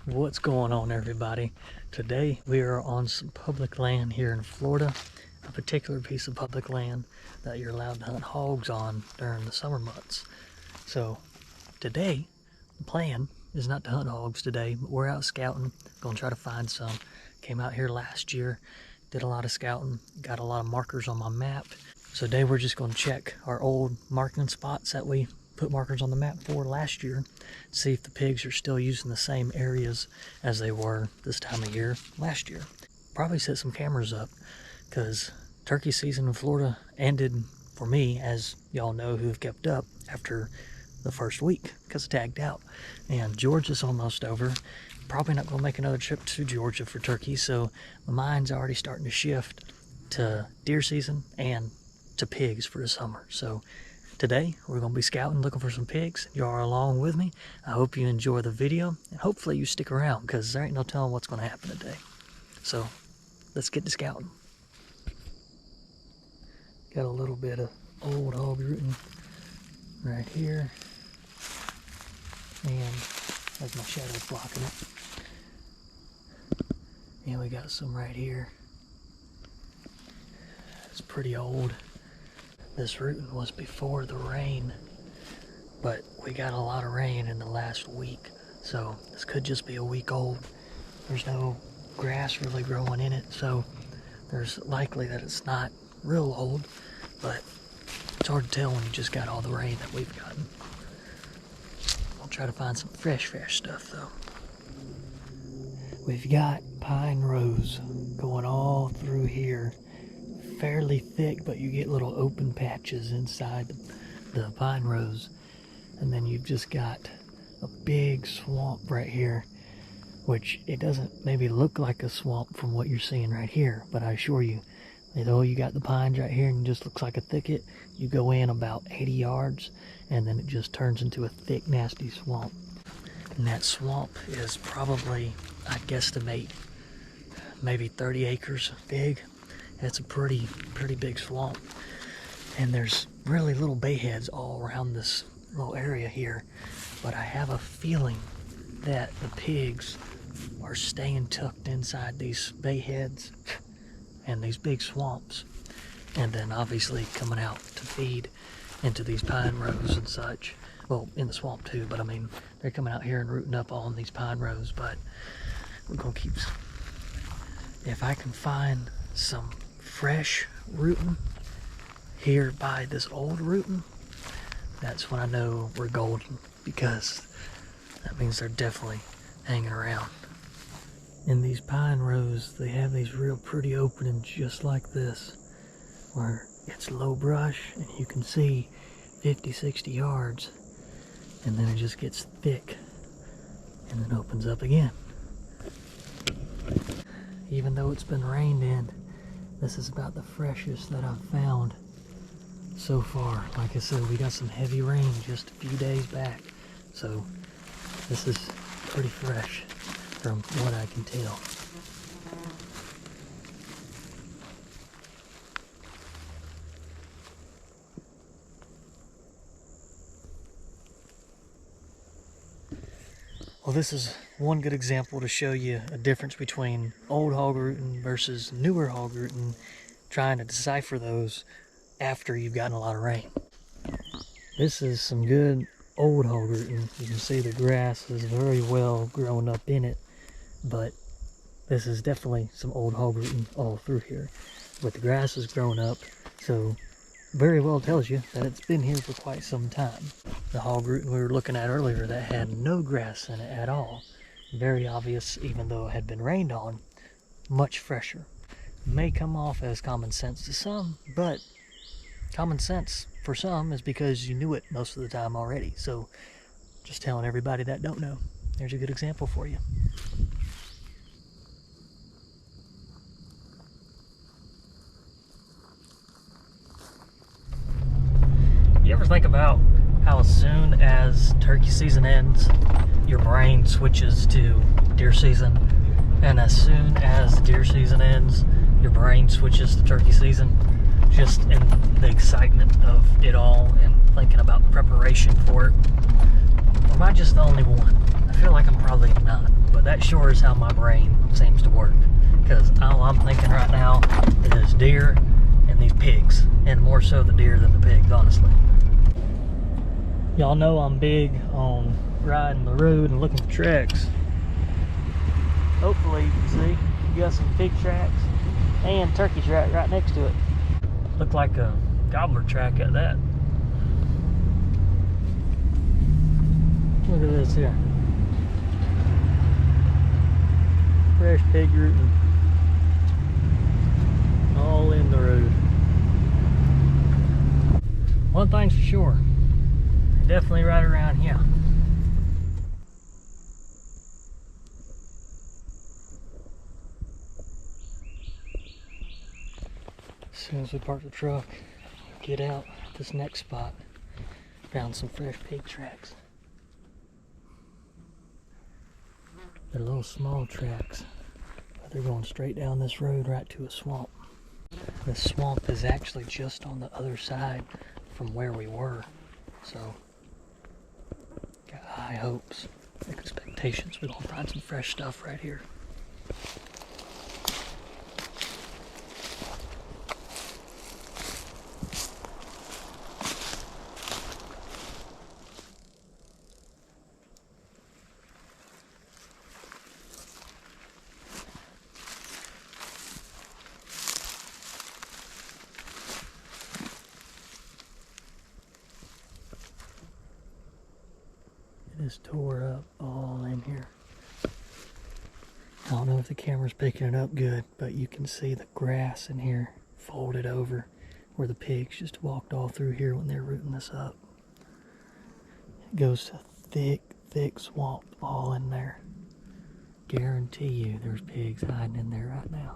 What's going on, everybody? Today we are on some public land here in Florida, a particular piece of public land that you're allowed to hunt hogs on during the summer months. So today the plan is not to hunt hogs today, but we're out scouting, gonna try to find some. Came out here last year, did a lot of scouting, got a lot of markers on my map. So today we're just gonna check our old marking spots that we put markers on the map for last year, see if the pigs are still using the same areas as they were this time of year last year. Probably set some cameras up because turkey season in Florida ended for me, as y'all know who have kept up, after the first week because I tagged out. And Georgia's almost over. Probably not going to make another trip to Georgia for turkey, so my mind's already starting to shift to deer season and to pigs for the summer. So today we're going to be scouting, looking for some pigs. Y'all are along with me. I hope you enjoy the video, and hopefully you stick around because there ain't no telling what's going to happen today. So let's get to scouting. Got a little bit of old hog rooting right here, and that's my shadow blocking it. And we got some right here. It's pretty old. This rooting was before the rain, but we got a lot of rain in the last week, so this could just be a week old. There's no grass really growing in it, so there's likely that it's not real old, but it's hard to tell when you just got all the rain that we've gotten. I'll try to find some fresh stuff though. We've got pine rows going all through here. Fairly thick, but you get little open patches inside the pine rows, and then you've just got a big swamp right here, which it doesn't maybe look like a swamp from what you're seeing right here, but I assure you, although you got the pines right here and it just looks like a thicket, you go in about 80 yards and then it just turns into a thick nasty swamp. And that swamp is probably, I'd guesstimate, maybe 30 acres big. It's a pretty big swamp, and there's really little bay heads all around this little area here, but I have a feeling that the pigs are staying tucked inside these bay heads and these big swamps, and then obviously coming out to feed into these pine rows and such. Well, in the swamp too, but I mean, they're coming out here and rooting up on these pine rows. But we're gonna keep, if I can find some fresh rooting here by this old rooting, that's when I know we're golden, because that means they're definitely hanging around. In these pine rows, they have these real pretty openings just like this, where it's low brush and you can see 50-60 yards, and then it just gets thick and then opens up again. Even though it's been rained in, this is about the freshest that I've found so far. Like I said, we got some heavy rain just a few days back, so this is pretty fresh from what I can tell. Well, this is one good example to show you a difference between old hog rooting versus newer hog rooting, trying to decipher those after you've gotten a lot of rain. This is some good old hog rooting. You can see the grass is very well grown up in it, but this is definitely some old hog rooting all through here. But the grass is grown up, so very well tells you that it's been here for quite some time. The hog rooting we were looking at earlier that had no grass in it at all, very obvious, even though it had been rained on, much fresher. May come off as common sense to some, but common sense for some is because you knew it most of the time already. So just telling everybody that don't know, there's a good example for you. You ever think about how as soon as turkey season ends, your brain switches to deer season, and as soon as deer season ends, your brain switches to turkey season? Just in the excitement of it all and thinking about preparation for it. Or am I just the only one? I feel like I'm probably not, but that that sure is how my brain seems to work. Because all I'm thinking right now is deer and these pigs. And more so the deer than the pigs, honestly. Y'all know I'm big on riding the road and looking for tracks. Hopefully you can see you got some pig tracks and turkey track right next to it. Looked like a gobbler track at that. Look at this here. Fresh pig rooting. All in the road. One thing's for sure. Definitely right around here. As soon as we park the truck, get out at this next spot. Found some fresh pig tracks. They're little small tracks, but they're going straight down this road right to a swamp. This swamp is actually just on the other side from where we were, so got high hopes, expectations. We're gonna find some fresh stuff right here. It is tore up all in here. I don't know if the camera's picking it up good, but you can see the grass in here folded over where the pigs just walked all through here when they're rooting this up. It goes to thick, thick swamp all in there. Guarantee you there's pigs hiding in there right now.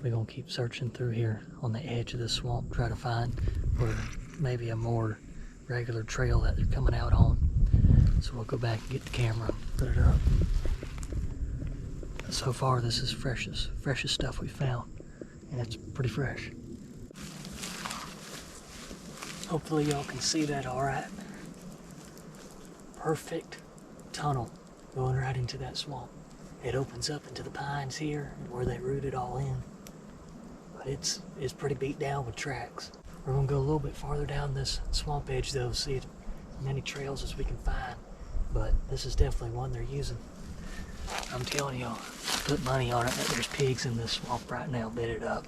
We're gonna keep searching through here on the edge of this swamp, try to find where maybe a more regular trail that they're coming out on. So we'll go back and get the camera, put it up. But so far this is freshest stuff we found, and it's pretty fresh. Hopefully y'all can see that all right. Perfect tunnel going right into that swamp. It opens up into the pines here where they rooted all in. But it's pretty beat down with tracks. We're gonna go a little bit farther down this swamp edge though, see as many trails as we can find. But this is definitely one they're using. I'm telling y'all, put money on it that there's pigs in this swamp right now, bit it up.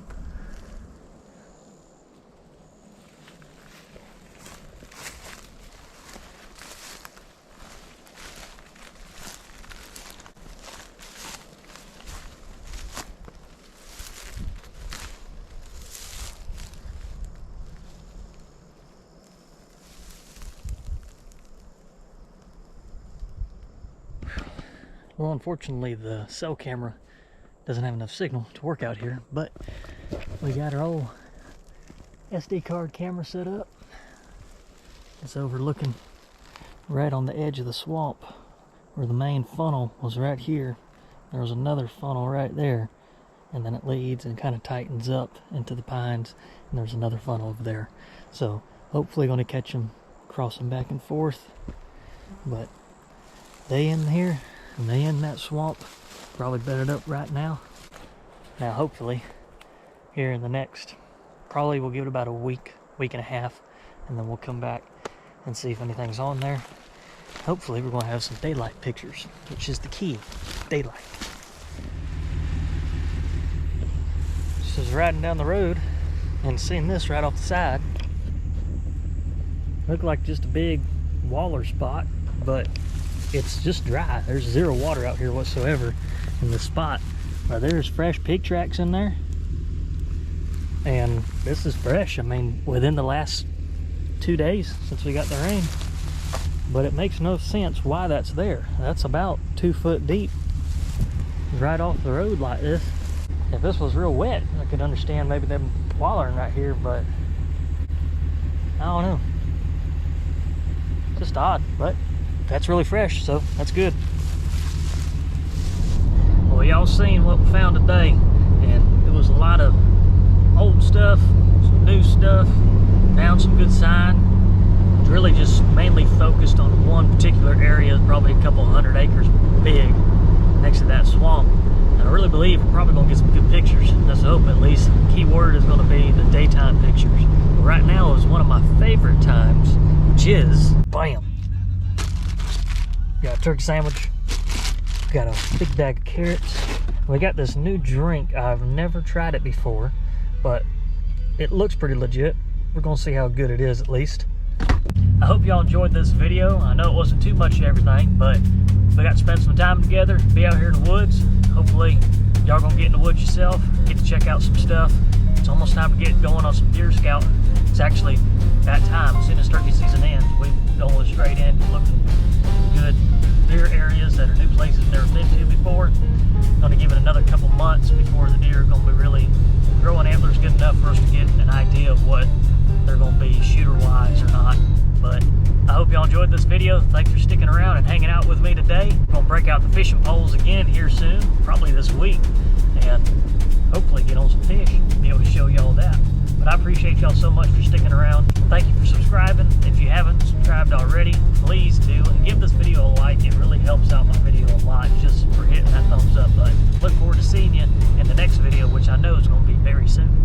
Well, unfortunately, the cell camera doesn't have enough signal to work out here, but we got our old SD card camera set up. It's overlooking right on the edge of the swamp where the main funnel was right here. There was another funnel right there, and then it leads and kind of tightens up into the pines, and there's another funnel over there. So hopefully going to catch them crossing back and forth, but they in here. And they in that swamp, probably bedded up right now. Now hopefully, here in the next, probably we'll give it about a week and a half, and then we'll come back and see if anything's on there. Hopefully we're gonna have some daylight pictures, which is the key, daylight. Just riding down the road and seeing this right off the side. Looked like just a big waller spot, but it's just dry. There's zero water out here whatsoever in this spot. There's fresh pig tracks in there, and this is fresh. I mean, within the last 2 days since we got the rain. But it makes no sense why that's there. That's about 2 foot deep right off the road like this. If this was real wet, I could understand maybe them wallering right here, but I don't know. Just odd, but that's really fresh, so that's good. Well, y'all seen what we found today, and it was a lot of old stuff, some new stuff, found some good sign. It's really just mainly focused on one particular area, probably a couple 100 acres big. next to that swamp. And I really believe we're probably gonna get some good pictures. That's the hope, at least. Key word is gonna be the daytime pictures. But right now is one of my favorite times, which is, bam. Got a turkey sandwich. Got a big bag of carrots. We got this new drink. I've never tried it before, but it looks pretty legit. We're gonna see how good it is, at least. I hope y'all enjoyed this video. I know it wasn't too much of everything, but we got to spend some time together, be out here in the woods. Hopefully y'all gonna get in the woods yourself, get to check out some stuff. It's almost time to get going on some deer scouting. It's actually that time. As soon as turkey season ends, we go straight in looking good deer areas that are new places we've never been to before. Gonna give it another couple months before the deer are gonna be really growing antlers good enough for us to get an idea of what they're gonna be shooter wise or not. But I hope y'all enjoyed this video. Thanks for sticking around and hanging out with me today. We're gonna break out the fishing poles again here soon, probably this week, and hopefully get on some fish and be able to show y'all that. But I appreciate y'all so much for sticking around. Thank you for subscribing. If you haven't subscribed already, please do, and give this video a like. It really helps out my video a lot just for hitting that thumbs up button. Look forward to seeing you in the next video, which I know is going to be very soon.